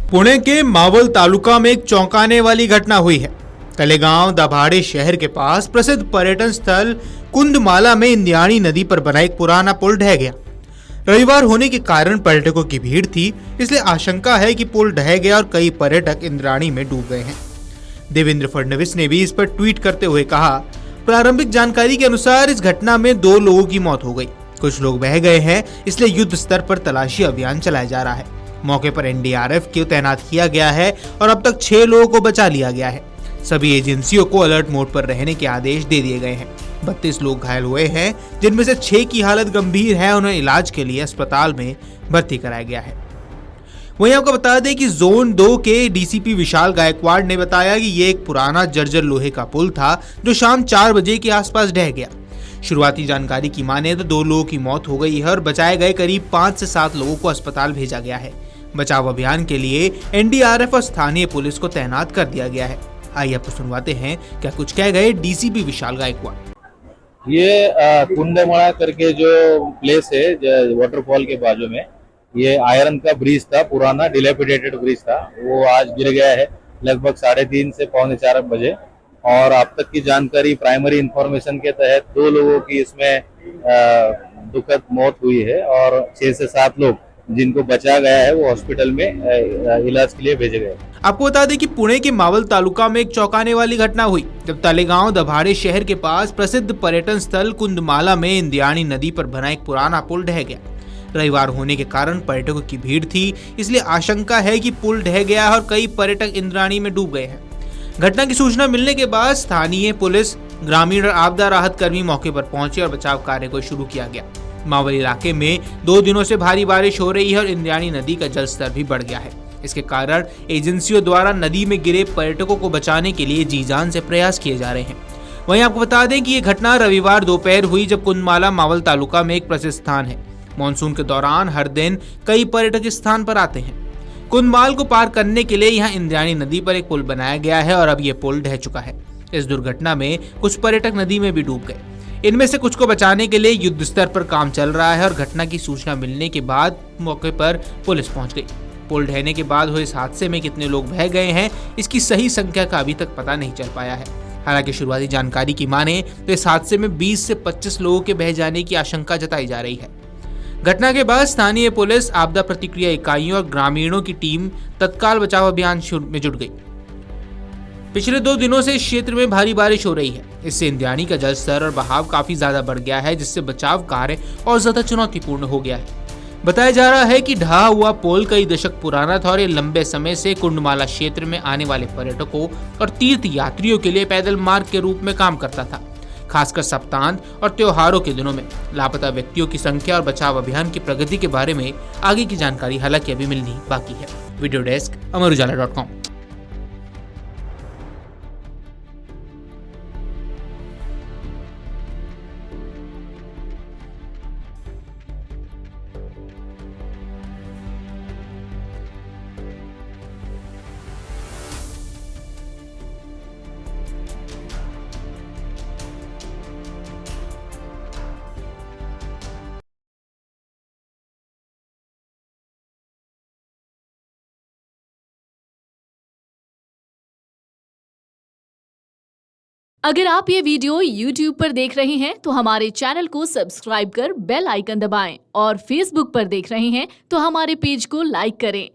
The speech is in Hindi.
पुणे के मावल तालुका में एक चौंकाने वाली घटना हुई है। तलेगांव दाभाडे शहर के पास प्रसिद्ध पर्यटन स्थल कुंदमाला में इंद्रायणी नदी पर बना एक पुराना पुल ढह गया। रविवार होने के कारण पर्यटकों की भीड़ थी, इसलिए आशंका है कि पुल ढह गया और कई पर्यटक इंद्रायणी में डूब गए हैं। देवेंद्र फडणवीस ने भी इस पर ट्वीट करते हुए कहा, प्रारंभिक जानकारी के अनुसार इस घटना में 2 लोगों की मौत हो गई। कुछ लोग बह गए हैं, इसलिए युद्ध स्तर पर तलाशी अभियान चलाया जा रहा है। मौके पर एनडीआरएफ को तैनात किया गया है और अब तक 6 लोगों को बचा लिया गया है। सभी एजेंसियों को अलर्ट मोड पर रहने के आदेश दे दिए गए हैं। 32 लोग घायल हुए हैं, जिनमें से 6 की हालत गंभीर है। उन्हें इलाज के लिए अस्पताल में भर्ती कराया गया है। वहीं आपको बता दें कि जोन 2 के डीसीपी विशाल गायकवाड़ ने बताया कि ये एक पुराना जर्जर लोहे का पुल था, जो शाम 4 बजे के आसपास ढह गया। शुरुआती जानकारी की माने तो 2 लोगों की मौत हो गई है और बचाए गए करीब 5 से 7 लोगों को अस्पताल भेजा गया है। बचाव अभियान के लिए एनडीआरएफ और स्थानीय पुलिस को तैनात कर दिया गया है। आइए आपको सुनवाते हैं क्या कुछ कह गए डीसीपी विशाल गायकवाड़। ये कुंडमाला करके जो प्लेस है वाटरफॉल के बाजू में, ये आयरन का ब्रिज था, पुराना डिलेपिडेटेड ब्रिज था। वो आज गिर गया है लगभग 3:30 से 3:45 बजे। और अब तक की जानकारी, प्राइमरी इंफॉर्मेशन के तहत 2 लोगों की इसमें दुखद मौत हुई है और 6 से 7 लोग जिनको बचा गया है वो हॉस्पिटल में इलाज के लिए भेजे गए। आपको बता दें कि पुणे के मावल तालुका में एक चौंकाने वाली घटना हुई, जब तलेगांव दाभाडे शहर के पास प्रसिद्ध पर्यटन स्थल कुंदमाला में इंद्रायणी नदी पर बना एक पुराना पुल ढह गया। रविवार होने के कारण पर्यटकों की भीड़ थी, इसलिए आशंका है कि पुल ढह गया और कई पर्यटक इंद्रायणी में डूब गए हैं। घटना की सूचना मिलने के बाद स्थानीय पुलिस, ग्रामीण और आपदा राहत कर्मी मौके पर पहुंचे और बचाव कार्य को शुरू किया गया। मावल इलाके में 2 दिनों से भारी बारिश हो रही है और इंद्रायणी नदी का जलस्तर भी बढ़ गया है। इसके कारण एजेंसियों द्वारा नदी में गिरे पर्यटकों को बचाने के लिए जी जान से प्रयास किए जा रहे हैं। वहीं आपको बता दें कि ये घटना रविवार दोपहर हुई, जब कुंदमाला मावल तालुका में एक प्रसिद्ध स्थान है। मानसून के दौरान हर दिन कई पर्यटक इस स्थान पर आते हैं। कुंदमाल को पार करने के लिए यहाँ इंद्रायणी नदी पर एक पुल बनाया गया है और अब ये पुल ढह चुका है। इस दुर्घटना में कुछ पर्यटक नदी में भी डूब गए। इनमें से कुछ को बचाने के लिए युद्ध स्तर पर काम चल रहा है और घटना की सूचना मिलने के बाद मौके पर पुलिस पहुंच गई। पुल ढहने के बाद हुए इस हादसे में कितने लोग बह गए हैं, इसकी सही संख्या का अभी तक पता नहीं चल पाया है। हालांकि शुरुआती जानकारी की माने तो इस हादसे में 20 से 25 लोगों के बह जाने की आशंका जताई जा रही है। घटना के बाद स्थानीय पुलिस, आपदा प्रतिक्रिया इकाइयों और ग्रामीणों की टीम तत्काल बचाव अभियान में जुट गई। पिछले 2 दिनों से इस क्षेत्र में भारी बारिश हो रही है। इससे इंद्रायणी का जलस्तर और बहाव काफी ज्यादा बढ़ गया है, जिससे बचाव कार्य और ज्यादा चुनौतीपूर्ण हो गया है। बताया जा रहा है कि ढहा हुआ पुल कई दशक पुराना था और ये लंबे समय से कुंडमाला क्षेत्र में आने वाले पर्यटकों और तीर्थ यात्रियों के लिए पैदल मार्ग के रूप में काम करता था। खासकर सप्तांत और त्योहारों के दिनों में लापता व्यक्तियों की संख्या और बचाव अभियान की प्रगति के बारे में आगे की जानकारी हालांकि अभी मिलनी बाकी है। वीडियो डेस्क अमरुजाला.com। अगर आप ये वीडियो YouTube पर देख रहे हैं तो हमारे चैनल को सब्सक्राइब कर बेल आइकन दबाएं और Facebook पर देख रहे हैं तो हमारे पेज को लाइक करें।